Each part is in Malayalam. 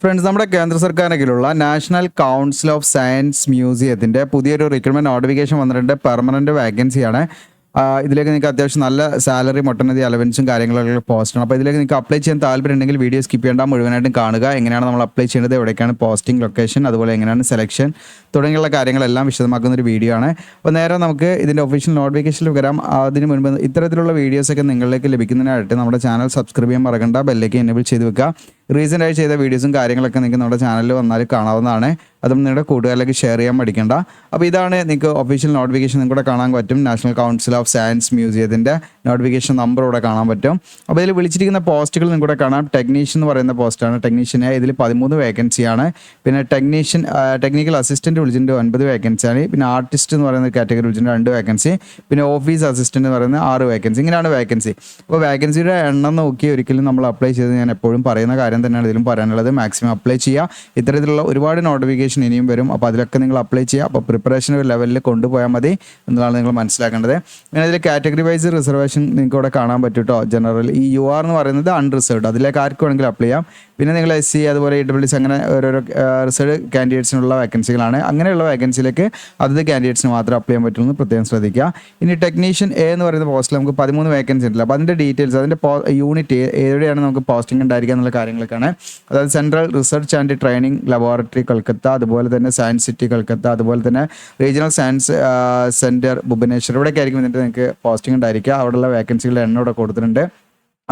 ഫ്രണ്ട്സ്, നമ്മുടെ കേന്ദ്ര സർക്കാരിനുള്ള നാഷണൽ കൗൺസിൽ ഓഫ് സയൻസ് മ്യൂസിയത്തിൻ്റെ പുതിയൊരു റിക്രൂട്ട്മെൻറ്റ് നോട്ടിഫിക്കേഷൻ വന്നിട്ടുണ്ട്. പെർമനൻറ്റ് വാക്കൻസിയാണ്. ഇതിലേക്ക് നിങ്ങൾക്ക് അത്യാവശ്യം നല്ല സാലറി, ഒട്ടനവധി അലവൻസും കാര്യങ്ങളൊക്കെ പോസ്റ്റാണ്. അപ്പോൾ ഇതിലേക്ക് നിങ്ങൾക്ക് അപ്ലൈ ചെയ്യാൻ താല്പര്യം ഉണ്ടെങ്കിൽ വീഡിയോ സ്കിപ്പ് ചെയ്യേണ്ട, മുഴുവനായിട്ടും കാണുക. എങ്ങനെയാണ് നമ്മൾ അപ്ലൈ ചെയ്യുന്നത്, എവിടേക്കാണ് പോസ്റ്റിംഗ് ലൊക്കേഷൻ, അതുപോലെ എങ്ങനെയാണ് സെലക്ഷൻ തുടങ്ങിയുള്ള കാര്യങ്ങളെല്ലാം വിശദമാക്കുന്ന ഒരു വീഡിയോ ആണ്. അപ്പോൾ നേരെ നമുക്ക് ഇതിൻ്റെ ഒഫീഷ്യൽ നോട്ടിഫിക്കേഷനിൽ വരാം. അതിന് മുൻപ് ഇത്തരത്തിലുള്ള വീഡിയോസൊക്കെ നിങ്ങളിലേക്ക് ലഭിക്കുന്നതിനായിട്ട് നമ്മുടെ ചാനൽ സബ്സ്ക്രൈബ് ചെയ്യാൻ മറക്കണ്ട, ബെല്ലേക്ക് എനേബിൾ ചെയ്ത് വെക്കുക. റീസെൻ്റായി ചെയ്ത വീഡിയോസും കാര്യങ്ങളൊക്കെ നിങ്ങൾക്ക് നമ്മുടെ ചാനലിൽ വന്നാൽ കാണാവുന്നതാണ്. അതും നിങ്ങളുടെ കൂട്ടുകാരിലേക്ക് ഷെയർ ചെയ്യാൻ പഠിക്കേണ്ട. അപ്പോൾ ഇതാണ് നിങ്ങൾക്ക് ഒഫീഷ്യൽ നോട്ടിഫിക്കേഷൻ നിങ്ങൾക്കൂടെ കാണാൻ പറ്റും. നാഷണൽ കൗൺസിൽ ഓഫ് സയൻസ് മ്യൂസിയത്തിൻ്റെ നോട്ടിഫിക്കേഷൻ നമ്പർ ഇവിടെ കാണാൻ പറ്റും. അപ്പോൾ ഇതിൽ വിളിച്ചിരിക്കുന്ന പോസ്റ്റുകൾ നിങ്ങൾക്കൂടെ കാണാം. ടെക്നീഷ്യൻ എന്ന് പറയുന്ന പോസ്റ്റാണ്. ടെക്നീഷ്യന് ഇതിൽ 13 വേക്കൻസിയാണ്. പിന്നെ ടെക്നിക്കൽ അസിസ്റ്റൻറ്റ് വിളിച്ചിട്ടുണ്ട് 9 വേക്കൻസിയാണ്. പിന്നെ ആർട്ടിസ്റ്റ് എന്ന് പറയുന്ന കാറ്റഗറി വിളിച്ചിട്ടുണ്ട് 2 വേക്കൻസി. പിന്നെ ഓഫീസ് അസിസ്റ്റൻറ്റ് എന്ന് പറയുന്ന 6 വേക്കൻസി. ഇങ്ങനെയാണ് വേക്കൻസി. അപ്പോൾ വേക്കൻസിയുടെ എണ്ണം നോക്കി ഒരിക്കലും നമ്മൾ അപ്ലൈ ചെയ്ത് ഞാൻ എപ്പോഴും പറയുന്ന കാര്യം തന്നെയാണ് ഇതിലും പറയാനുള്ളത്. മാക്സിമം അപ്ലൈ ചെയ്യുക. ഇത്തരത്തിലുള്ള ഒരുപാട് നോട്ടിഫിക്കേഷൻ ഇനിയും വരും. അപ്പോൾ അതിലൊക്കെ നിങ്ങൾ അപ്ലൈ ചെയ്യുക. അപ്പോൾ പ്രിപ്പറേഷൻ ഒരു ലെവലിൽ കൊണ്ടുപോയാൽ മതി എന്നുള്ളതാണ് നിങ്ങൾ മനസ്സിലാക്കേണ്ടത്. പിന്നെ ഇതിൽ കാറ്റഗറി വൈസ് റിസർവേഷൻ നിങ്ങൾക്ക് ഇവിടെ കാണാൻ പറ്റും കേട്ടോ. ജനറൽ ഈ UR എന്ന് പറയുന്നത് അൺറിസർവ്ഡ്, അതിലേക്ക് ആർക്ക് വേണമെങ്കിലും അപ്ലൈ ചെയ്യാം. പിന്നെ നിങ്ങൾ SC അതുപോലെ EWS അങ്ങനെ ഓരോരോ റിസർവ്ഡ് കാൻഡിഡേറ്റ്സിനുള്ള വേക്കൻസികളാണ്. അങ്ങനെയുള്ള വേക്കൻസിയിലേക്ക് അതത് കാൻഡിഡേറ്റ്സിന് മാത്രം അപ്ലൈ ചെയ്യാൻ പറ്റുമെന്ന് പ്രത്യേകം ശ്രദ്ധിക്കുക. ഇനി ടെക്നീഷ്യൻ A എന്ന് പറയുന്ന പോസ്റ്റിൽ നമുക്ക് 13 വേക്കൻസി ഉണ്ടല്ലോ. അപ്പോൾ അതിൻ്റെ ഡീറ്റെയിൽസ്, അതിൻ്റെ യൂണിറ്റ് എവിടെയാണ് നമുക്ക് പോസ്റ്റിംഗ് ഉണ്ടായിരിക്കുക എന്നുള്ള കാര്യങ്ങളൊക്കെയാണ്. അതായത് central research and training laboratory Kolkata, അതുപോലെ തന്നെ സയൻസ് സിറ്റി കൊൽക്കത്ത, അതുപോലെ തന്നെ റീജിയണൽ സയൻസ് സെൻറ്റർ ഭുവനേശ്വർ, ഇവിടെയൊക്കെ ആയിരിക്കും ഇതിൻ്റെ നിങ്ങൾക്ക് പോസ്റ്റിംഗ് ഉണ്ടായിരിക്കുക. അവിടെയുള്ള വേക്കൻസികളുടെ എണ്ണം ഇവിടെ കൊടുത്തിട്ടുണ്ട്.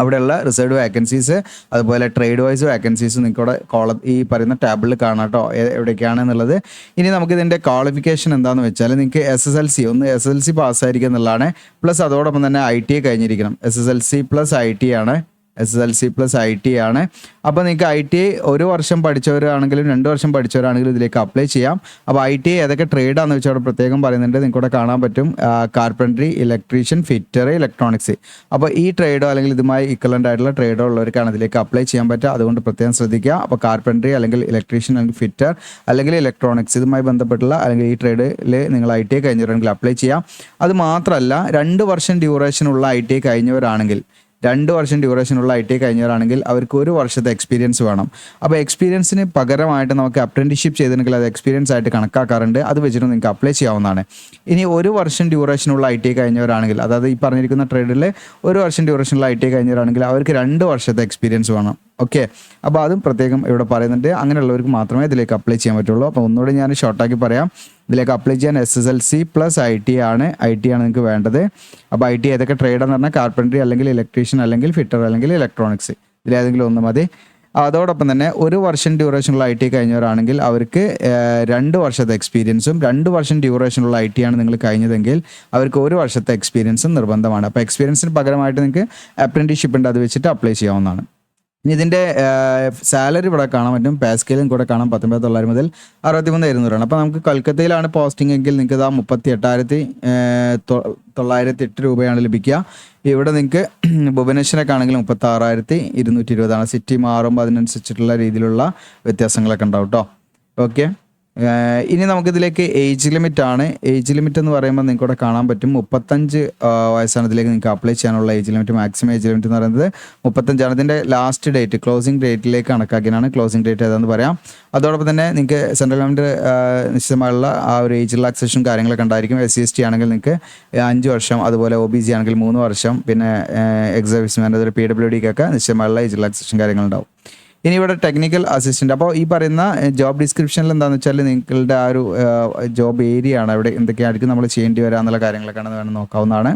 അവിടെയുള്ള റിസർവ്ഡ് വേക്കൻസീസ് അതുപോലെ ട്രേഡ് വൈസ് വേക്കൻസീസ് നിങ്ങൾക്കിവിടെ ഈ പറയുന്ന ടാബിളിൽ കാണാം കേട്ടോ, എവിടേക്കാണെന്നുള്ളത്. ഇനി നമുക്കിതിൻ്റെ ക്വാളിഫിക്കേഷൻ എന്താണെന്ന് വെച്ചാൽ നിങ്ങൾക്ക് SSLC SSLC പാസ്സായിരിക്കുക എന്നുള്ളതാണ്. പ്ലസ് അതോടൊപ്പം തന്നെ ITA കഴിഞ്ഞിരിക്കണം. SSLC പ്ലസ് IT ആണ്. അപ്പോൾ നിങ്ങൾക്ക് ITA 1 വർഷം പഠിച്ചവരാണെങ്കിലും 2 വർഷം പഠിച്ചവരാണെങ്കിലും ഇതിലേക്ക് അപ്ലൈ ചെയ്യാം. അപ്പോൾ ITA ഏതൊക്കെ ട്രേഡാണെന്ന് വെച്ചാൽ അവിടെ പ്രത്യേകം പറയുന്നുണ്ട്. നിങ്ങൾക്കിവിടെ കാണാൻ പറ്റും. Carpentry, electrician, fitter, electronics. അപ്പോൾ ഈ ട്രേഡോ അല്ലെങ്കിൽ ഇതുമായി ഇക്വലൻ്റ് ആയിട്ടുള്ള ട്രേഡോ ഉള്ളവർക്കാണ് ഇതിലേക്ക് അപ്ലൈ ചെയ്യാൻ പറ്റുക. അതുകൊണ്ട് പ്രത്യേകം ശ്രദ്ധിക്കുക. അപ്പോൾ കാർപ്പൻട്രി അല്ലെങ്കിൽ ഇലക്ട്രീഷ്യൻ അല്ലെങ്കിൽ ഫിറ്റർ അല്ലെങ്കിൽ ഇലക്ട്രോണിക്സ് ഇതുമായി ബന്ധപ്പെട്ടുള്ള അല്ലെങ്കിൽ ഈ ട്രേഡിൽ നിങ്ങൾ ITA കഴിഞ്ഞവരാണെങ്കിൽ അപ്ലൈ ചെയ്യാം. അത് മാത്രമല്ല 2 വർഷം ഡ്യൂറേഷനുള്ള ITA കഴിഞ്ഞവരാണെങ്കിൽ 2 വർഷം ഡ്യൂറേഷനുള്ള ITA കഴിഞ്ഞവരാണെങ്കിൽ അവർക്ക് 1 വർഷത്തെ എക്സ്പീരിയൻസ് വേണം. അപ്പോൾ എക്സ്പീരിയൻസിന് പകരമായിട്ട് നമുക്ക് അപ്രന്റീസ്ഷിപ്പ് ചെയ്തിട്ടുണ്ടെങ്കിൽ അത് എക്സ്പീരിയൻസ് ആയിട്ട് കണക്കാക്കാറുണ്ട്. അത് വെച്ചിട്ട് നിങ്ങൾക്ക് അപ്ലൈ ചെയ്യാവുന്നതാണ്. ഇനി 1 വർഷം ഡ്യൂറേഷനുള്ള ITA കഴിഞ്ഞവരാണെങ്കിൽ, അതായത് ഈ പറഞ്ഞിരിക്കുന്ന ട്രേഡിൽ 1 വർഷം ഡ്യൂറേഷനുള്ള ITA കഴിഞ്ഞവരാണെങ്കിൽ അവർക്ക് 2 വർഷത്തെ എക്സ്പീരിയൻസ് വേണം. ഓക്കെ, അപ്പോൾ അതും പ്രത്യേകം ഇവിടെ പറയുന്നുണ്ട്. അങ്ങനെയുള്ളവർക്ക് മാത്രമേ ഇതിലേക്ക് അപ്ലൈ ചെയ്യാൻ പറ്റുള്ളൂ. അപ്പോൾ ഒന്നുകൂടി ഞാൻ ഷോർട്ടാക്കി പറയാം. ഇതിലേക്ക് അപ്ലൈ ചെയ്യാൻ SSLC പ്ലസ് IT ആണ് നിങ്ങൾക്ക് വേണ്ടത്. അപ്പോൾ IT ഏതൊക്കെ ട്രേഡെന്ന് പറഞ്ഞാൽ കാർപ്പൻട്രി അല്ലെങ്കിൽ ഇലക്ട്രീഷ്യൻ അല്ലെങ്കിൽ ഫിറ്റർ അല്ലെങ്കിൽ ഇലക്ട്രോണിക്സ്, ഇതിലേതെങ്കിലും ഒന്ന് മതി. അതോടൊപ്പം തന്നെ 1 വർഷം ഡ്യൂറേഷനുള്ള ITA കഴിഞ്ഞവരാണെങ്കിൽ അവർക്ക് 2 വർഷത്തെ എക്സ്പീരിയൻസും, 2 വർഷം ഡ്യൂറേഷനുള്ള IT ആണ് നിങ്ങൾ കഴിഞ്ഞതെങ്കിൽ അവർക്ക് 1 വർഷത്തെ എക്സ്പീരിയൻസും നിർബന്ധമാണ്. അപ്പോൾ എക്സ്പീരിയൻസിന് പകരമായിട്ട് നിങ്ങൾക്ക് അപ്രന്റീസ്ഷിപ്പ് ഉണ്ട്, അത് വെച്ചിട്ട് അപ്ലൈ ചെയ്യാവുന്നതാണ്. ഇനി ഇതിൻ്റെ സാലറി ഇവിടെ കാണാൻ പറ്റും. പേ സ്കെയിലും കൂടെ കാണാം. 19,900 മുതൽ 63,200. അപ്പോൾ നമുക്ക് കൊൽക്കത്തയിലാണ് പോസ്റ്റിംഗ് എങ്കിൽ നിങ്ങൾക്ക് ഇതാ 38,908 രൂപയാണ് ലഭിക്കുക. ഇവിടെ നിങ്ങൾക്ക് ഭുവനേശ്വരൊക്കെ ആണെങ്കിൽ 36,220. സിറ്റി മാറുമ്പോൾ അതിനനുസരിച്ചിട്ടുള്ള രീതിയിലുള്ള വ്യത്യാസങ്ങളൊക്കെ ഉണ്ടാവും കേട്ടോ. ഓക്കെ, ഇനി നമുക്കിതിലേക്ക് ഏജ് ലിമിറ്റ് ആണ്. ഏജ് ലിമിറ്റ് എന്ന് പറയുമ്പോൾ നിങ്ങൾക്ക് ഇവിടെ കാണാൻ പറ്റും 35 വയസ്സാണ് ഇതിലേക്ക് നിങ്ങൾക്ക് അപ്ലൈ ചെയ്യാനുള്ള age limit. Maximum age limit എന്ന് പറയുന്നത് 35 ആണ്. ഇതിൻ്റെ ലാസ്റ്റ് ഡേറ്റ് ക്ലോസിംഗ് ഡേറ്റിലേക്ക് കണക്കാക്കിയാണ്. ക്ലോസിംഗ് ഡേറ്റ് ഏതാണെന്ന് പറയാം. അതോടൊപ്പം തന്നെ നിങ്ങൾക്ക് സെൻട്രൽ ഗവൺമെൻറ് നിശ്ചിതമായുള്ള ആ ഒരു ഏജ് റിലാക്സേഷൻ കാര്യങ്ങളൊക്കെ ഉണ്ടായിരിക്കും. SC/ST ആണെങ്കിൽ നിങ്ങൾക്ക് 5 വർഷം, അതുപോലെ OBC ആണെങ്കിൽ 3 വർഷം, പിന്നെ എക്സ് സർവീസ്മാൻ, അതൊരു PWDക്കൊക്കെ നിശ്ചയമായുള്ള ഏജ് റിലാക്സേഷൻ കാര്യങ്ങളുണ്ടാവും. ഇനി ഇവിടെ ടെക്നിക്കൽ അസിസ്റ്റൻ്റ്. അപ്പോൾ ഈ പറയുന്ന ജോബ് ഡിസ്ക്രിപ്ഷനിൽ എന്താണെന്ന് വെച്ചാൽ നിങ്ങളുടെ ആ ഒരു ജോബ് ഏരിയ ആണ്, അവിടെ എന്തൊക്കെയായിരിക്കും നമ്മൾ ചെയ്യേണ്ടി വരിക എന്നുള്ള കാര്യങ്ങളൊക്കെയാണ് വേണം നോക്കാവുന്നതാണ്.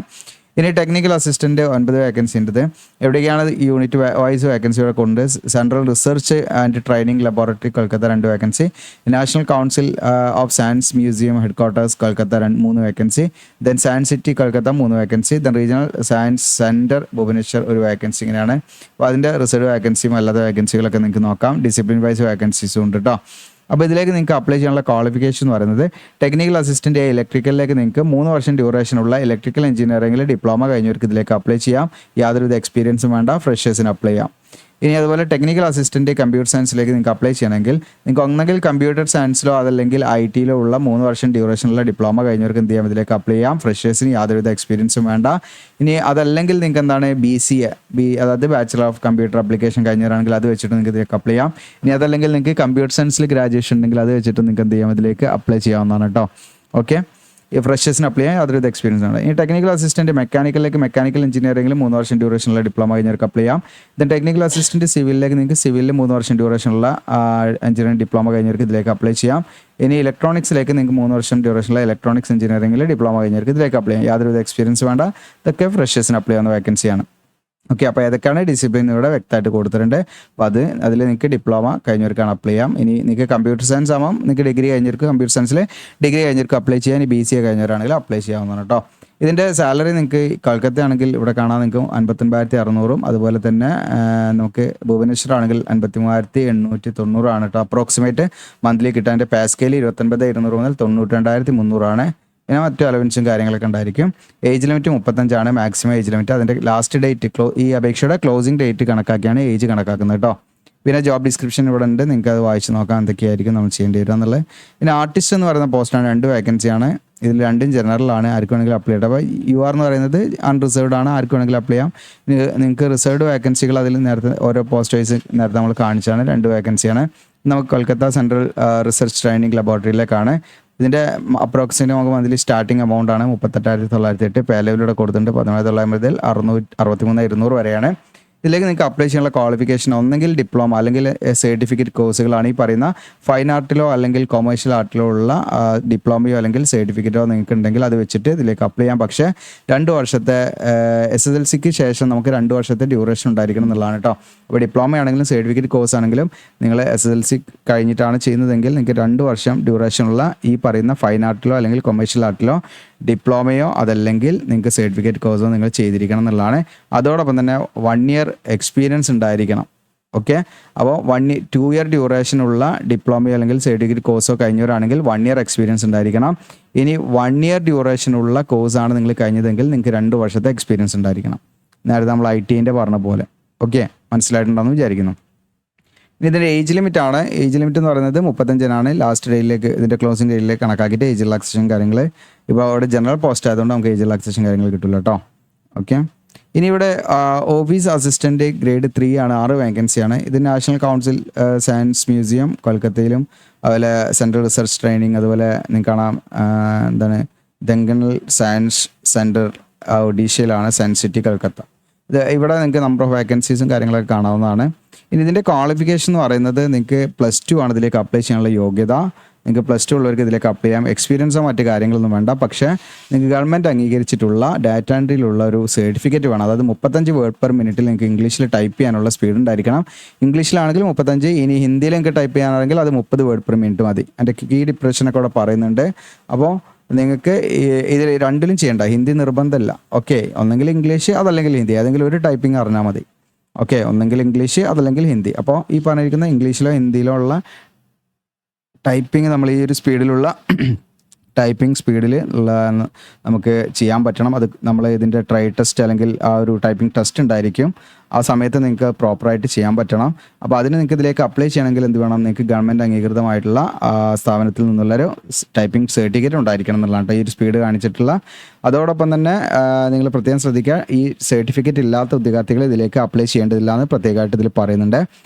ഇനി ടെക്നിക്കൽ അസിസ്റ്റൻറ്റ് 9 വേക്കൻസി ഉണ്ട്. എവിടേക്കാണ് യൂണിറ്റ് വൈസ് വേക്കൻസിയുടെ കൊണ്ട് central research and training laboratory Kolkata 2 vacancy, national council of science museum headquarters Kolkata 3 vacancy, then science city Kolkata 3 vacancy, then regional science centre Bhubaneswar 1 vacancy. ഇങ്ങനെയാണ്. അപ്പോൾ അതിൻ്റെ റിസർവ് വേക്കൻസിയും അല്ലാത്ത വേക്കൻസികളൊക്കെ നിങ്ങൾക്ക് നോക്കാം. ഡിസിപ്ലിൻ വൈസ് വേക്കൻസീസും ഉണ്ട് കേട്ടോ. അപ്പോൾ ഇതിലേക്ക് നിങ്ങൾക്ക് അപ്ലൈ ചെയ്യാനുള്ള ക്വാളിഫിക്കേഷൻ എന്ന് പറയുന്നത് ടെക്നിക്കൽ അസിസ്റ്റൻ്റ് ഇലക്ട്രിക്കലിലേക്ക് നിങ്ങൾക്ക് 3 വർഷം ഡ്യൂറേഷനുള്ള ഇലക്ട്രിക്കൽ എഞ്ചിനീയറിംഗിൽ ഡിപ്ലോമ കഴിഞ്ഞവർക്ക് ഇതിലേക്ക് അപ്ലൈ ചെയ്യാം. യാതൊരുവിധ എക്സ്പീരിയൻസും വേണ്ട, ഫ്രഷേഴ്സിന് അപ്ലൈ ചെയ്യാം. ഇനി അതുപോലെ ടെക്നിക്കൽ അസിസ്റ്റൻറ്റ് കമ്പ്യൂട്ടർ സയൻസിലേക്ക് നിങ്ങൾക്ക് അപ്ലൈ ചെയ്യണമെങ്കിൽ നിങ്ങൾക്ക് ഒന്നെങ്കിൽ കമ്പ്യൂട്ടർ സയൻസിലോ അതല്ലെങ്കിൽ IT-ലോ ഉള്ള 3 വർഷം ഡ്യൂറേഷനുള്ള ഡിപ്ലോമ കഴിഞ്ഞവർക്ക് എന്ത് ചെയ്യാം ഇതിലേക്ക് അപ്ലൈ ചെയ്യാം. ഫ്രഷേഴ്സിന് യാതൊരുവിധ എക്സ്പീരിയൻസും വേണ്ട. ഇനി അതല്ലെങ്കിൽ നിങ്ങൾക്ക് എന്താണ് BCA അതായത് ബാച്ചിലർ ഓഫ് കമ്പ്യൂട്ടർ ആപ്ലിക്കേഷൻ കഴിഞ്ഞവരാണെങ്കിൽ അത് വെച്ചിട്ട് നിങ്ങൾക്ക് ഇതിലേക്ക് അപ്ലൈ ചെയ്യാം. ഇനി അതല്ലെങ്കിൽ നിങ്ങൾക്ക് കമ്പ്യൂട്ടർ സയൻസിൽ ഗ്രാജുവേഷൻ ഉണ്ടെങ്കിൽ അത് വെച്ചിട്ട് നിങ്ങൾക്ക് എന്ത് ചെയ്യാം ഇതിലേക്ക് അപ്ലൈ ചെയ്യാവുന്നതാണ് കേട്ടോ. ഓക്കെ, ഈ ഫ്രഷേഴ്സിന് അപ്ലൈ ചെയ്യാൻ യാതൊരു എക്സ്പീരിയൻസ് ആണ്. ഈ ടെക്നിക്കൽ അസിസ്റ്റൻറ്റ് മെക്കാനിക്കൽ എഞ്ചിനീയറിംഗിൽ 3 വർഷം ഡ്യൂറേഷനുള്ള ഡിപ്ലോമ കഴിഞ്ഞവർക്ക് അപ്ലൈ ചെയ്യാം. ദെൻ ടെക്നിക്കൽ അസിസ്റ്റൻറ്റ് സിവിലിലേക്ക് നിങ്ങൾക്ക് സിവിലിൽ 3 വർഷം ഡ്യൂറേഷനുള്ള എഞ്ചിനീയറിംഗ് ഡിപ്ലോമ കഴിഞ്ഞവർക്ക് ഇതിലേക്ക് അപ്ലൈ ചെയ്യാം. ഇനി ഇലക്ട്രോണിക്സിലേക്ക് നിങ്ങൾക്ക് 3 വർഷം ഡ്യൂറേഷനുള്ള ഇലക്ട്രോണിക്സ് എഞ്ചിനീയറിംഗിൽ ഡിപ്ലോമ കഴിഞ്ഞവർക്ക് ഇതിലേക്ക് അപ്ലൈ ചെയ്യാം. യാതൊരു എക്സ്പീരിയൻസ് വേണ്ട. ഇതൊക്കെ ഫ്രഷേഴ്സിന് അപ്ലൈ ചെയ്യുന്ന വേക്കൻസിയാണ്. ഓക്കെ, അപ്പോൾ ഏതൊക്കെയാണ് ഡിസിപ്ലിൻ ഇവിടെ വ്യക്തമായിട്ട് കൊടുത്തിട്ടുണ്ട്. അപ്പോൾ അതിൽ നിങ്ങൾക്ക് ഡിപ്ലോമ കഴിഞ്ഞവർക്കാണ് അപ്ലൈ ചെയ്യാം. ഇനി നിങ്ങൾക്ക് കമ്പ്യൂട്ടർ സയൻസ് ആവാം, നിങ്ങൾക്ക് ഡിഗ്രി കഴിഞ്ഞവർക്ക് കമ്പ്യൂട്ടർ സയൻസിൽ ഡിഗ്രി കഴിഞ്ഞവർക്ക് അപ്ലൈ ചെയ്യാം. ഇനി BCA കഴിഞ്ഞവരാണെങ്കിൽ അപ്ലൈ ചെയ്യാവുന്നതാണ് കേട്ടോ. ഇതിൻ്റെ സാലറി നിങ്ങൾക്ക് കൊൽക്കത്ത ആണെങ്കിൽ ഇവിടെ കാണാൻ നിങ്ങൾക്ക് 59,600 അതുപോലെ തന്നെ നമുക്ക് ഭുവനേശ്വർ ആണെങ്കിൽ 53,890 കേട്ടോ. അപ്രോക്സിമേറ്റ് മന്ത്ലി കിട്ടാൻ എൻ്റെ പേ സ്കെയിൽ 29,200 മുതൽ 92,300 പിന്നെ മറ്റു അലവൻസും കാര്യങ്ങളൊക്കെ ഉണ്ടായിരിക്കും. Age limit 35 maximum age limit. അതിൻ്റെ ലാസ്റ്റ് ഡേറ്റ് ഈ അപേക്ഷയുടെ ക്ലോസിംഗ് ഡേറ്റ് കണക്കാക്കിയാണ് ഏജ് കണക്കാക്കുന്നത് കേട്ടോ. പിന്നെ ജോബ് ഡിസ്ക്രിപ്ഷൻ ഇവിടെ ഉണ്ട്, നിങ്ങൾക്ക് അത് വായിച്ച് നോക്കാം എന്തൊക്കെയായിരിക്കും നമ്മൾ ചെയ്യേണ്ടി വരിക എന്നുള്ളത്. പിന്നെ ആർട്ടിസ്റ്റ് എന്ന് പറയുന്ന പോസ്റ്റാണ്, 2 വേക്കൻസിയാണ്. ഇതിൽ 2 ജനറലാണ്, ആർക്ക് വേണമെങ്കിലും അപ്ലൈ ചെയ്യാം. അപ്പോൾ UR എന്ന് പറയുന്നത് അൺറിസർവ്ഡ് ആണ്, ആർക്ക് വേണമെങ്കിലും അപ്ലൈ ചെയ്യാം. നിങ്ങൾക്ക് റിസർവ്ഡ് വേക്കൻസികൾ അതിൽ നേരത്തെ ഓരോ പോസ്റ്റ് വൈസ് നേരത്തെ നമ്മൾ കാണിച്ചാണ്. 2 വേക്കൻസിയാണ്. നമുക്ക് കൊൽക്കത്ത സെൻട്രൽ റിസർച്ച് ട്രെയിനിങ് ലബോറട്ടറിയിലേക്കാണ്. ഇതിൻ്റെ അപ്രോക്സിമേറ്റ് നമുക്ക് മന്ത്ലി സ്റ്റാർട്ടിംഗ് എമൗണ്ട് ആണ് 38,908. പേ ലെവലിലൂടെ കൊടുത്തിട്ടുണ്ട് 17,900 മുതൽ 63,200 വരെയാണ്. ഇതിലേക്ക് നിങ്ങൾക്ക് അപ്ലൈ ചെയ്യാനുള്ള ക്വാളിഫിക്കേഷൻ ഒന്നെങ്കിൽ ഡിപ്ലോമ അല്ലെങ്കിൽ സർട്ടിഫിക്കറ്റ് കോഴ്സുകളാണ്. ഈ പറയുന്ന ഫൈൻ ആർട്ടിലോ അല്ലെങ്കിൽ കൊമേഴ്ഷ്യൽ ആർട്ടിലോ ഉള്ള ഡിപ്ലോമയോ അല്ലെങ്കിൽ സർട്ടിഫിക്കറ്റോ നിങ്ങൾക്ക് ഉണ്ടെങ്കിൽ അത് വെച്ചിട്ട് ഇതിലേക്ക് അപ്ലൈ ചെയ്യാം. പക്ഷേ 2 വർഷത്തെ SSLCക്ക് ശേഷം നമുക്ക് 2 വർഷത്തെ ഡ്യൂറേഷൻ ഉണ്ടായിരിക്കണം എന്നുള്ളതാണ് കേട്ടോ. അപ്പോൾ ഡിപ്ലോമ ആണെങ്കിലും സർട്ടിഫിക്കറ്റ് കോഴ്സ് ആണെങ്കിലും നിങ്ങൾ SSLC കഴിഞ്ഞിട്ടാണ് ചെയ്യുന്നതെങ്കിൽ നിങ്ങൾക്ക് 2 വർഷം ഡ്യൂറേഷനുള്ള ഈ പറയുന്ന ഫൈൻ ആർട്ടിലോ അല്ലെങ്കിൽ കൊമേഴ്ഷ്യൽ ആർട്ടിലോ ഡിപ്ലോമയോ അതല്ലെങ്കിൽ നിങ്ങൾക്ക് സർട്ടിഫിക്കറ്റ് കോഴ്സോ നിങ്ങൾ ചെയ്തിരിക്കണം എന്നുള്ളതാണ്. അതോടൊപ്പം തന്നെ 1 ഇയർ എക്സ്പീരിയൻസ് ഉണ്ടായിരിക്കണം. ഓക്കെ, അപ്പോൾ 2 ഇയർ ഡ്യൂറേഷനുള്ള ഡിപ്ലോമയോ അല്ലെങ്കിൽ സർട്ടിഫിക്കറ്റ് കോഴ്സോ കഴിഞ്ഞവരാണെങ്കിൽ 1 ഇയർ എക്സ്പീരിയൻസ് ഉണ്ടായിരിക്കണം. ഇനി 1 ഇയർ ഡ്യൂറേഷനുള്ള കോഴ്സാണ് നിങ്ങൾ കഴിഞ്ഞതെങ്കിൽ നിങ്ങൾക്ക് 2 വർഷത്തെ എക്സ്പീരിയൻസ് ഉണ്ടായിരിക്കണം. നേരത്തെ നമ്മൾ IT-ൻ്റെ പറഞ്ഞ പോലെ. ഓക്കെ, മനസ്സിലായിട്ടുണ്ടെന്ന് വിചാരിക്കുന്നു. ഇനി ഇതിൻ്റെ ഏജ് ലിമിറ്റ് ആണ്. ഏജ് ലിമിറ്റ് എന്ന് പറയുന്നത് 35 ലാസ്റ്റ് ഡേയിലേക്ക് ഇതിൻ്റെ ക്ലോസിംഗ് ഡേയിലേക്ക് കണക്കാക്കിയിട്ട് ഏജ് റിലാക്സേഷൻ കാര്യങ്ങൾ. ഇപ്പോൾ അവിടെ ജനറൽ പോസ്റ്റ് ആയതുകൊണ്ട് നമുക്ക് ഏജ് റിലാക്സേഷൻ കാര്യങ്ങൾ കിട്ടില്ല കേട്ടോ. ഓക്കെ, ഇനി ഇവിടെ ഓഫീസ് അസിസ്റ്റൻറ്റ് ഗ്രേഡ് 3 ആണ്, 6 വേക്കൻസിയാണ്. ഇത് നാഷണൽ കൗൺസിൽ സയൻസ് മ്യൂസിയം കൊൽക്കത്തയിലും അതുപോലെ സെൻട്രൽ റിസർച്ച് ട്രെയിനിങ് അതുപോലെ നിങ്ങൾക്ക് കാണാം എന്താണ് ദെങ്കണൽ സയൻസ് സെൻറ്റർ ഒഡീഷയിലാണ്, സയൻസ് സിറ്റി കൊൽക്കത്ത. ഇവിടെ നിങ്ങൾക്ക് നമ്പർ ഓഫ് വേക്കൻസീസും കാര്യങ്ങളൊക്കെ കാണാവുന്നതാണ്. ഇനി ഇതിൻ്റെ ക്വാളിഫിക്കേഷൻ എന്ന് പറയുന്നത് നിങ്ങൾക്ക് +2 ആണ് ഇതിലേക്ക് അപ്ലൈ ചെയ്യാനുള്ള യോഗ്യത. നിങ്ങൾക്ക് +2 ഉള്ളവർക്ക് ഇതിലേക്ക് അപ്ലൈ ചെയ്യാം. എക്സ്പീരിയൻസോ മറ്റു കാര്യങ്ങളൊന്നും വേണ്ട. പക്ഷേ നിങ്ങൾക്ക് ഗവൺമെൻറ് അംഗീകരിച്ചിട്ടുള്ള ഡാറ്റ എൻട്രിയിലുള്ള ഒരു സർട്ടിഫിക്കറ്റ് വേണം. അതായത് 35 വേർഡ് പെർ മിനിറ്റിൽ നിങ്ങൾക്ക് ഇംഗ്ലീഷിൽ ടൈപ്പ് ചെയ്യാനുള്ള സ്പീഡ് ഉണ്ടായിരിക്കണം. ഇംഗ്ലീഷിലാണെങ്കിൽ 35, ഇനി ഹിന്ദിയിൽ നിങ്ങൾക്ക് ടൈപ്പ് ചെയ്യാനാണെങ്കിൽ അത് 30 വേർഡ് പെർ മിനിറ്റ് മതി. എൻ്റെ കീ ഡിപ്രഷനൊക്കെ ഇവിടെ പറയുന്നുണ്ട്. അപ്പോൾ നിങ്ങൾക്ക് ഇതിൽ 2ലും ചെയ്യേണ്ട, ഹിന്ദി നിർബന്ധമല്ല. ഓക്കെ, ഒന്നെങ്കിൽ ഇംഗ്ലീഷ് അതല്ലെങ്കിൽ ഹിന്ദി, ഏതെങ്കിലും ഒരു ടൈപ്പിംഗ് അറിഞ്ഞാൽ മതി. ഓക്കെ, ഒന്നെങ്കിൽ ഇംഗ്ലീഷ് അതല്ലെങ്കിൽ ഹിന്ദി. അപ്പോൾ ഈ പറഞ്ഞിരിക്കുന്ന ഇംഗ്ലീഷിലോ ഹിന്ദിയിലോ ഉള്ള ടൈപ്പിംഗ് നമ്മൾ ഈ ഒരു സ്പീഡിലുള്ള ടൈപ്പിംഗ് സ്പീഡിൽ ഉള്ള നമുക്ക് ചെയ്യാൻ പറ്റണം. അത് നമ്മൾ ഇതിൻ്റെ ട്രൈ ടെസ്റ്റ് അല്ലെങ്കിൽ ആ ഒരു ടൈപ്പിംഗ് ടെസ്റ്റ് ഉണ്ടായിരിക്കും. ആ സമയത്ത് നിങ്ങൾക്ക് പ്രോപ്പറായിട്ട് ചെയ്യാൻ പറ്റണം. അപ്പോൾ അതിന് നിങ്ങൾക്ക് ഇതിലേക്ക് അപ്ലൈ ചെയ്യണമെങ്കിൽ എന്ത് വേണം, നിങ്ങൾക്ക് ഗവൺമെൻറ് അംഗീകൃതമായിട്ടുള്ള സ്ഥാപനത്തിൽ നിന്നുള്ളൊരു ടൈപ്പിംഗ് സർട്ടിഫിക്കറ്റ് ഉണ്ടായിരിക്കണം എന്നുള്ളതാണ് ഈ ഒരു സ്പീഡ് കാണിച്ചിട്ടുള്ള. അതോടൊപ്പം തന്നെ നിങ്ങൾ പ്രത്യേകം ശ്രദ്ധിക്കുക, ഈ സർട്ടിഫിക്കറ്റ് ഇല്ലാത്ത ഉദ്യോഗാർത്ഥികൾ ഇതിലേക്ക് അപ്ലൈ ചെയ്യേണ്ടതില്ല എന്ന് പ്രത്യേകമായിട്ട് ഇതിൽ പറയുന്നുണ്ട്.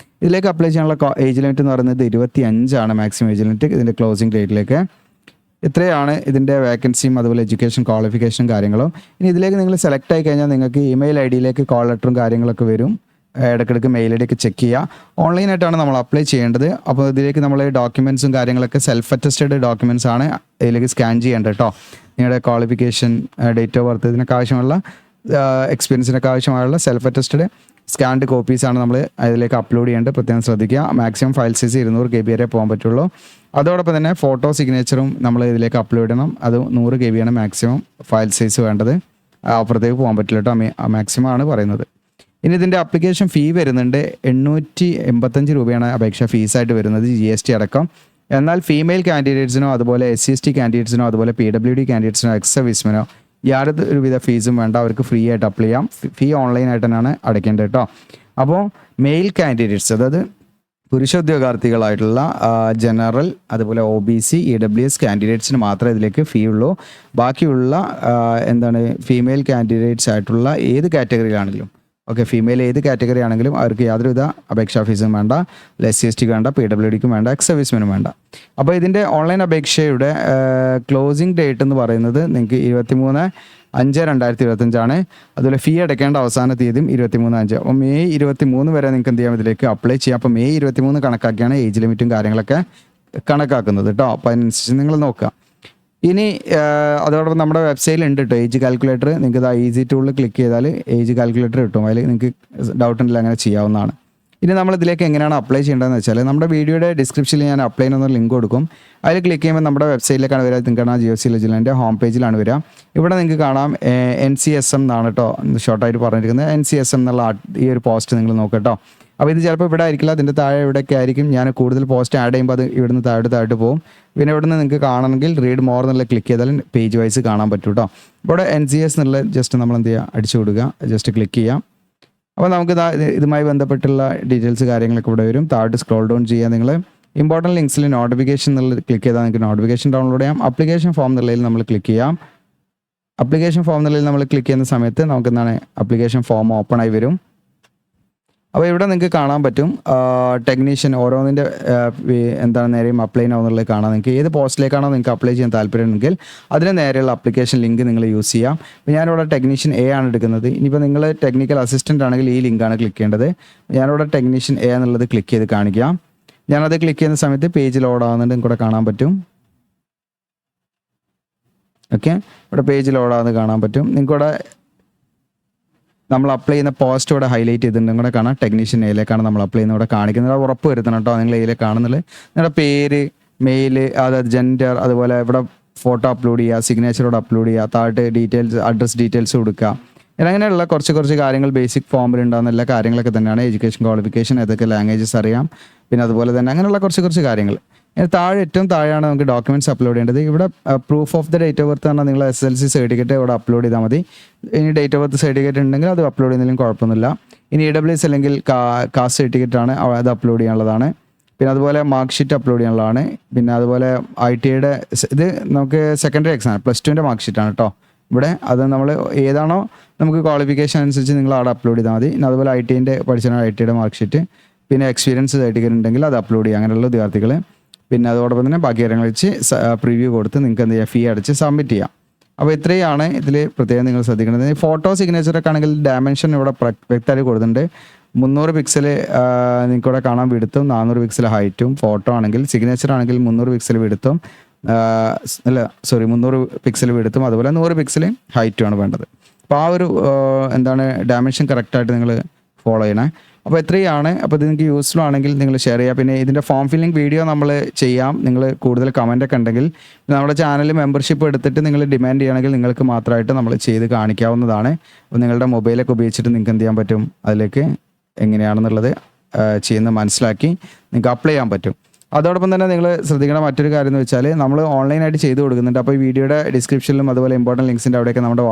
ഇതിലേക്ക് അപ്ലൈ ചെയ്യാനുള്ള ഏജ് ലിമിറ്റ് എന്ന് പറയുന്നത് 25 മാക്സിമം ഏജ് ലിമിറ്റ് ഇതിൻ്റെ ക്ലോസിംഗ് ഡേറ്റിലേക്ക്. ഇത്രയാണ് ഇതിൻ്റെ വേക്കൻസിയും അതുപോലെ എഡ്യൂക്കേഷൻ ക്വാളിഫിക്കേഷനും കാര്യങ്ങളും. ഇനി ഇതിലേക്ക് നിങ്ങൾ സെലക്ട് ആയി കഴിഞ്ഞാൽ നിങ്ങൾക്ക് ഇമെയിൽ ID-യിലേക്ക് കോൾ ലെറ്ററും കാര്യങ്ങളൊക്കെ വരും. ഇടയ്ക്കിടയ്ക്ക് മെയിൽ ID ഒക്കെ ചെക്ക് ചെയ്യുക. ഓൺലൈനായിട്ടാണ് നമ്മൾ അപ്ലൈ ചെയ്യേണ്ടത്. അപ്പോൾ ഇതിലേക്ക് നമ്മൾ ഡോക്യുമെൻറ്റ്സും കാര്യങ്ങളൊക്കെ സെൽഫ് അറ്റസ്റ്റഡ് ഡോക്യുമെൻറ്റ്സ് ആണ് ഇതിലേക്ക് സ്കാൻ ചെയ്യേണ്ടത് കേട്ടോ. നിങ്ങളുടെ ക്വാളിഫിക്കേഷൻ, ഡേറ്റ് ഓഫ് ബർത്ത്, ഇതിനൊക്കെ ആവശ്യമുള്ള എക്സ്പീരിയൻസിനൊക്കെ ആവശ്യമായുള്ള സെൽഫ് അറ്റസ്റ്റഡ് സ്കാൻഡ് കോപ്പീസാണ് നമ്മൾ അതിലേക്ക് അപ്ലോഡ് ചെയ്യേണ്ടത്. പ്രത്യേകം ശ്രദ്ധിക്കുക. മാക്സിമം ഫയൽ സൈസ് 200 KB വരെ പോകാൻ പറ്റുള്ളൂ. അതോടൊപ്പം തന്നെ ഫോട്ടോ സിഗ്നേച്ചറും നമ്മൾ ഇതിലേക്ക് അപ്ലോഡ് ചെയ്യണം. അത് 100 KB ആണ് മാക്സിമം ഫയൽ സൈസ് വേണ്ടത്. അപ്പുറത്തേക്ക് പോകാൻ പറ്റില്ല കേട്ടോ, മാക്സിമം ആണ് പറയുന്നത്. ഇനി ഇതിൻ്റെ അപ്ലിക്കേഷൻ ഫീ വരുന്നുണ്ട് 885 രൂപയാണ് അപേക്ഷ ഫീസായിട്ട് വരുന്നത്, GST അടക്കം. എന്നാൽ ഫീമെയിൽ കാൻഡിഡേറ്റ്സിനോ അതുപോലെ SC/ST കാൻഡിഡേറ്റ്സിനോ അതുപോലെ PWD കാൻഡിഡേറ്റ്സിനോ എക്സ് സർവീസ്മെനോ യാതൊരുവിധ ഫീസും വേണ്ട, അവർക്ക് ഫ്രീ ആയിട്ട് അപ്ലൈ ചെയ്യാം. ഫീ ഓൺലൈനായിട്ട് തന്നെയാണ് അടയ്ക്കേണ്ടത് കേട്ടോ. അപ്പോൾ മെയിൽ കാൻഡിഡേറ്റ്സ്, അതായത് പുരുഷ ഉദ്യോഗാർത്ഥികളായിട്ടുള്ള ജനറൽ, അതുപോലെ OBC, EWS കാൻഡിഡേറ്റ്സിന് മാത്രമേ ഇതിലേക്ക് ഫീ ഉള്ളൂ. ബാക്കിയുള്ള ഫീമെയിൽ കാൻഡിഡേറ്റ്സ് ആയിട്ടുള്ള ഏത് കാറ്റഗറിയിലാണെങ്കിലും, ഓക്കെ, ഫീമെയിൽ ഏത് കാറ്റഗറി ആണെങ്കിലും അവർക്ക് യാതൊരുവിധ അപേക്ഷാ ഫീസും വേണ്ട, SC/ST വേണ്ട, PWDക്കും വേണ്ട, എക്സ് സർവീസ്മെനും വേണ്ട. അപ്പോൾ ഇതിൻ്റെ ഓൺലൈൻ അപേക്ഷയുടെ ക്ലോസിംഗ് ഡേറ്റ് എന്ന് പറയുന്നത് നിങ്ങൾക്ക് 23/5/2025 അതുപോലെ ഫീ അടയ്ക്കേണ്ട അവസാന തീയതിയും 23/5. അപ്പോൾ May 23 വരെ നിങ്ങൾക്ക് എന്ത് ചെയ്യാം, ഇതിലേക്ക് അപ്ലൈ ചെയ്യാം. അപ്പോൾ May 23 കണക്കാക്കിയാണ് ഏജ് ലിമിറ്റും കാര്യങ്ങളൊക്കെ കണക്കാക്കുന്നത് കേട്ടോ. അപ്പോൾ അതിനനുസരിച്ച് നിങ്ങൾ നോക്കുക. ഇനി അതോടൊപ്പം നമ്മുടെ വെബ്സൈറ്റിൽ ഉണ്ട് കേട്ടോ ഏജ് കാൽക്കുലേറ്റർ. നിങ്ങൾക്ക് ഇതാ ഈസി ടൂളിൽ ക്ലിക്ക് ചെയ്താൽ ഏജ് കാൽക്കുലേറ്റർ കിട്ടും. അതിൽ നിങ്ങൾക്ക് ഡൗട്ട് ഉണ്ടെങ്കിൽ അങ്ങനെ ചെയ്യാവുന്നതാണ്. ഇനി നമ്മൾ ഇതിലേക്ക് എങ്ങനെയാണ് അപ്ലൈ ചെയ്യേണ്ടതെന്ന് വെച്ചാൽ, നമ്മുടെ വീഡിയോയുടെ ഡിസ്ക്രിപ്ഷനിൽ ഞാൻ അപ്ലൈ ചെയ്യുന്ന ലിങ്ക് കൊടുക്കും. അതിൽ ക്ലിക്ക് ചെയ്യുമ്പോൾ നമ്മുടെ വെബ്സൈറ്റിലേക്കാണ് വരിക. നിങ്ങൾക്ക് കാണാം GOC Legend ഹോം പേജിലാണ് വരിക. ഇവിടെ നിങ്ങൾക്ക് കാണാം NCSM എന്നാണ് കേട്ടോ ഷോർട്ടായിട്ട് പറഞ്ഞിരിക്കുന്നത്. NCSM എന്നുള്ള ഈ ഒരു പോസ്റ്റ് നിങ്ങൾ നോക്കട്ടോ. അപ്പോൾ ഇത് ചിലപ്പോൾ ഇവിടെ ആയിരിക്കില്ല, അതിൻ്റെ താഴെ ഇവിടെയൊക്കെ ആയിരിക്കും. ഞാൻ കൂടുതൽ പോസ്റ്റ് ആഡ് ചെയ്യുമ്പോൾ അത് ഇവിടുന്ന് താഴോട്ട് പോകും. പിന്നെ ഇവിടുന്ന് നിങ്ങൾക്ക് കാണണമെങ്കിൽ റീഡ് മോർ എന്നുള്ള ക്ലിക്ക് ചെയ്താൽ പേജ് വൈസ് കാണാൻ പറ്റും കേട്ടോ. ഇവിടെ NCS എന്നുള്ള ജസ്റ്റ് നമ്മൾ എന്ത് ചെയ്യുക, അടിച്ചു കൊടുക്കുക, ജസ്റ്റ് ക്ലിക്ക് ചെയ്യാം. അപ്പോൾ നമുക്ക് ഇതുമായി ബന്ധപ്പെട്ടുള്ള ഡീറ്റെയിൽസ് കാര്യങ്ങളൊക്കെ ഇവിടെ വരും. താഴോട്ട് സ്ക്രോൾ ഡൗൺ ചെയ്യുക. നിങ്ങൾ ഇമ്പോർട്ടൻറ്റ് ലിങ്ക്സിൽ നോട്ടിഫിക്കേഷൻ എന്നുള്ളത് ക്ലിക്ക് ചെയ്താൽ നിങ്ങൾക്ക് നോട്ടിഫിക്കേഷൻ ഡൗൺലോഡ് ചെയ്യാം. അപ്ലിക്കേഷൻ ഫോം എന്നുള്ളതിൽ നമ്മൾ ക്ലിക്ക് ചെയ്യാം. അപ്ലിക്കേഷൻ ഫോം എന്നുള്ളതിൽ നമ്മൾ ക്ലിക്ക് ചെയ്യുന്ന സമയത്ത് നമുക്ക് അപ്ലിക്കേഷൻ ഫോം ഓപ്പൺ ആയി വരും. അപ്പോൾ ഇവിടെ നിങ്ങൾക്ക് കാണാൻ പറ്റും ടെക്നീഷ്യൻ ഓരോന്നിൻ്റെ നേരെയും അപ്ലൈ ചെയ്യാവുന്നുള്ളത് കാണാം. നിങ്ങൾക്ക് ഏത് പോസ്റ്റിലേക്കാണോ നിങ്ങൾക്ക് അപ്ലൈ ചെയ്യാൻ താല്പര്യമുണ്ടെങ്കിൽ അതിന് നേരെയുള്ള അപ്ലിക്കേഷൻ ലിങ്ക് നിങ്ങൾ യൂസ് ചെയ്യാം. അപ്പോൾ ഞാനിവിടെ ടെക്നീഷ്യൻ A ആണ് എടുക്കുന്നത്. ഇനിയിപ്പോൾ നിങ്ങൾ ടെക്നിക്കൽ അസിസ്റ്റൻ്റ് ആണെങ്കിൽ ഈ ലിങ്കാണ് ക്ലിക്ക് ചെയ്യേണ്ടത്. ഞാനിവിടെ ടെക്നീഷ്യൻ A എന്നുള്ളത് ക്ലിക്ക് ചെയ്ത് കാണിക്കാം. ഞാനത് ക്ലിക്ക് ചെയ്യുന്ന സമയത്ത് പേജ് ലോഡ് ആവുന്നുണ്ട്, നിങ്ങൾക്ക് ഇവിടെ കാണാൻ പറ്റും. ഓക്കെ, ഇവിടെ പേജ് ലോഡ് ആവുന്നത് കാണാൻ പറ്റും. നിങ്ങൾക്കിവിടെ നമ്മൾ അപ്ലൈ ചെയ്യുന്ന പോസ്റ്റ് ഇവിടെ ഹൈലൈറ്റ് ചെയ്തിട്ടുണ്ട്. നിങ്ങളുടെ കാണാം ടെക്നീഷ്യൻ Aയിലേക്കാണ് നമ്മൾ അപ്ലൈ ചെയ്യുന്നത് ഇവിടെ കാണിക്കുന്നത്. ഉറപ്പ് വരുത്തണം കേട്ടോ നിങ്ങൾ Aയിലേക്ക് കാണുന്നത്. നിങ്ങളുടെ പേര്, മെയിൽ, അതായത് ജെൻഡർ, അതുപോലെ ഇവിടെ ഫോട്ടോ അപ്ലോഡ് ചെയ്യുക, സിഗ്നേച്ചറോട് അപ്ലോഡ് ചെയ്യുക, താഴത്തെ ഡീറ്റെയിൽസ്, അഡ്രസ് ഡീറ്റെയിൽസ് കൊടുക്കുക. അങ്ങനെയുള്ള കുറച്ച് കാര്യങ്ങൾ ബേസിക് ഫോമിൽ ഉണ്ടാകുന്ന എല്ലാ കാര്യങ്ങളൊക്കെ തന്നെയാണ്. എഡ്യൂക്കേഷൻ ക്വാളിഫിക്കേഷൻ, ഏതൊക്കെ ലാംഗ്വേജസ് അറിയാം, പിന്നെ അതുപോലെ തന്നെ അങ്ങനെയുള്ള കുറച്ച് കാര്യങ്ങൾ. ഏറ്റവും താഴെയാണ് നമുക്ക് ഡോക്യുമെൻറ്റ്സ് അപ്ലോഡ് ചെയ്യേണ്ടത്. ഇവിടെ proof of the date of birth പറഞ്ഞാൽ നിങ്ങൾ SSLC സർട്ടിഫിക്കറ്റ് ഇവിടെ അപ്ലോഡ് ചെയ്താൽ മതി. ഇനി ഡേറ്റ് ഓഫ് ബർത്ത് സർട്ടിഫിക്കറ്റ് ഉണ്ടെങ്കിൽ അത് അപ്ലോഡ് ചെയ്യുന്നതിലും കുഴപ്പമൊന്നുമില്ല. ഇനി EWS അല്ലെങ്കിൽ കാസ്റ്റ് സർട്ടിഫിക്കറ്റ് ആണ്, അത് അപ്ലോഡ് ചെയ്യാനുള്ളതാണ്. പിന്നെ അതുപോലെ മാർക്ക് ഷീറ്റ് അപ്ലോഡ് ചെയ്യാനുള്ളതാണ്. പിന്നെ അതുപോലെ ITയുടെ ഇത് നമുക്ക് സെക്കൻഡറി എക്സാം +2ൻ്റെ മാർക്ക് ഷീറ്റാണ് കേട്ടോ ഇവിടെ. അത് നമ്മൾ ഏതാണോ നമുക്ക് ക്വാളിഫിക്കേഷൻ അനുസരിച്ച് നിങ്ങൾ അവിടെ അപ്ലോഡ് ചെയ്താൽ മതി. പിന്നെ അതുപോലെ പഠിച്ചാൽ ITയുടെ മാർക്ക് ഷീറ്റ്, പിന്നെ എക്സ്പീരിയൻസ് സർട്ടിഫിക്കറ്റ് ഉണ്ടെങ്കിൽ അത് അപ്ലോഡ് ചെയ്യുക, അങ്ങനെയുള്ള വിദ്യാർത്ഥികൾ. പിന്നെ അതോടൊപ്പം തന്നെ ബാക്കി കാര്യങ്ങൾ വെച്ച് പ്രിവ്യൂ കൊടുത്ത് നിങ്ങൾക്ക് എന്ത് ചെയ്യുക, ഫീ അടച്ച് സബ്മിറ്റ് ചെയ്യാം. അപ്പോൾ ഇത്രയാണ് ഇതിൽ പ്രത്യേകം നിങ്ങൾ ശ്രദ്ധിക്കേണ്ടത്. ഫോട്ടോ സിഗ്നേച്ചറൊക്കെ ആണെങ്കിൽ ഡയമെൻഷൻ ഇവിടെ വ്യക്തമായിട്ട് കൊടുത്തിട്ടുണ്ട്. 300 പിക്സൽ നിങ്ങൾക്ക് ഇവിടെ കാണാൻ വിടുത്തും, 400 പിക്സൽ ഹൈറ്റും. ഫോട്ടോ ആണെങ്കിൽ, സിഗ്നേച്ചർ ആണെങ്കിൽ 300 പിക്സൽ വിടുത്തും, 300 പിക്സൽ വിടുത്തും, അതുപോലെ 100 പിക്സൽ ഹൈറ്റുമാണ് വേണ്ടത്. അപ്പോൾ ആ ഒരു ഡയമെൻഷൻ കറക്റ്റായിട്ട് നിങ്ങൾ ഫോളോ ചെയ്യണേ. അപ്പോൾ എത്രയാണ്. അപ്പോൾ ഇത് നിങ്ങൾക്ക് യൂസ്ഫുൾ ആണെങ്കിൽ നിങ്ങൾ ഷെയർ ചെയ്യുക. പിന്നെ ഇതിൻ്റെ ഫോം ഫില്ലിംഗ് വീഡിയോ നമ്മൾ ചെയ്യാം. നിങ്ങൾ കൂടുതൽ കമൻറ്റൊക്കെ ഉണ്ടെങ്കിൽ നമ്മുടെ ചാനൽ മെമ്പർഷിപ്പ് എടുത്തിട്ട് നിങ്ങൾ ഡിമാൻഡ് ചെയ്യുകയാണെങ്കിൽ നിങ്ങൾക്ക് മാത്രമായിട്ട് നമ്മൾ ചെയ്ത് കാണിക്കാവുന്നതാണ്. അപ്പോൾ നിങ്ങളുടെ മൊബൈലൊക്കെ ഉപയോഗിച്ചിട്ട് നിങ്ങൾക്ക് എന്ത് ചെയ്യാൻ പറ്റും, അതിലേക്ക് എങ്ങനെയാണെന്നുള്ളത് ചെയ്യുന്നത് മനസ്സിലാക്കി നിങ്ങൾക്ക് അപ്ലൈ ചെയ്യാൻ പറ്റും. അതോടൊപ്പം തന്നെ നിങ്ങൾ ശ്രദ്ധിക്കേണ്ട മറ്റൊരു കാര്യം എന്ന് വെച്ചാൽ നമ്മൾ ഓൺലൈനായിട്ട് ചെയ്ത് കൊടുക്കുന്നുണ്ട്. അപ്പോൾ ഈ വീഡിയോയുടെ ഡിസ്ക്രിപ്ഷനിലും അതുപോലെ ഇമ്പോർട്ടൻറ്റ് ലിങ്ക്സിൻ്റെ അവിടെയൊക്കെ നമ്മുടെ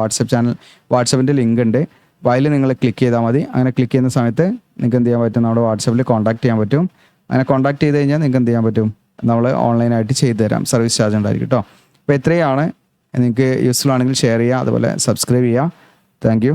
വാട്സപ്പിൻ്റെ ലിങ്ക് ഉണ്ട്. അപ്പോൾ അതിൽ നിങ്ങൾ ക്ലിക്ക് ചെയ്താൽ മതി. അങ്ങനെ ക്ലിക്ക് ചെയ്യുന്ന സമയത്ത് നിങ്ങൾക്ക് എന്ത് ചെയ്യാൻ പറ്റും, നമ്മുടെ വാട്സപ്പിൽ കോൺടാക്ട് ചെയ്യാൻ പറ്റും. അങ്ങനെ കോൺടാക്ട് ചെയ്ത് കഴിഞ്ഞാൽ നിങ്ങൾക്ക് എന്ത് ചെയ്യാൻ പറ്റും, നമ്മൾ ഓൺലൈനായിട്ട് ചെയ്തു തരാം. സർവീസ് ചാർജ് ഉണ്ടായിരിക്കും കേട്ടോ. അപ്പോൾ എത്രയാണ്. നിങ്ങൾക്ക് യൂസ്ഫുൾ ആണെങ്കിൽ ഷെയർ ചെയ്യുക, അതുപോലെ സബ്സ്ക്രൈബ് ചെയ്യുക. Thank you.